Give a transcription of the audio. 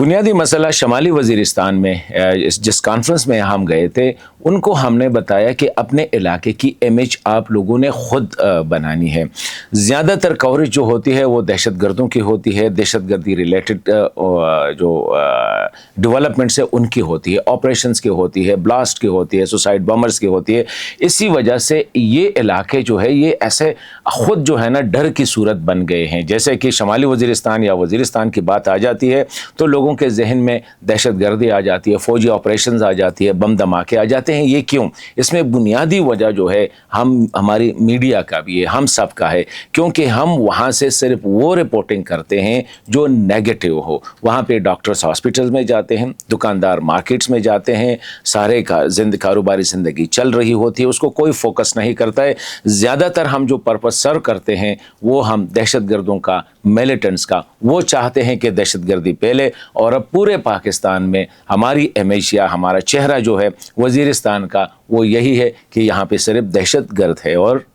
बुनियादी मसला शमाली वज़ीरिस्तान में जिस कॉन्फ्रेंस में हम गए थे, उनको हमने बताया कि अपने इलाके की इमेज आप लोगों ने ख़ुद बनानी है। ज़्यादातर कवरेज जो होती है वो दहशत गर्दों की होती है, दहशत गर्दी रिलेटेड जो डेवलपमेंट्स है उनकी होती है, ऑपरेशंस की होती है, ब्लास्ट की होती है, सुसाइड बॉम्बर्स की होती है। इसी वजह से ये इलाके जो है ये ऐसे ख़ुद जो है ना डर की सूरत बन गए हैं। जैसे कि शमाली वज़ीरिस्तान या वज़ीरिस्तान की बात आ जाती है तो लोगों के जहन में दहशत गर्दी आ जाती है, फ़ौजी ऑपरेशंस आ जाती है, बम धमाके आ जाते हैं। ये क्यों? इसमें बुनियादी वजह जो है हमारी मीडिया का भी है, हम सब का है, क्योंकि हम वहाँ से सिर्फ वो रिपोर्टिंग करते हैं जो नेगेटिव हो। वहाँ पे डॉक्टर्स हॉस्पिटल्स में जाते हैं, दुकानदार मार्केट्स में जाते हैं, सारे का कारोबारी ज़िंदगी चल रही होती है, उसको कोई फोकस नहीं करता है। ज़्यादातर हम जो पर्पस सर्व करते हैं वो हम दहशत गर्दों का, मिलिटेंट्स का, वो चाहते हैं कि दहशत गर्दी पहले। और अब पूरे पाकिस्तान में हमारी इमेज या हमारा चेहरा जो है वज़ीरिस्तान का वो यही है कि यहाँ पे सिर्फ दहशत गर्द है। और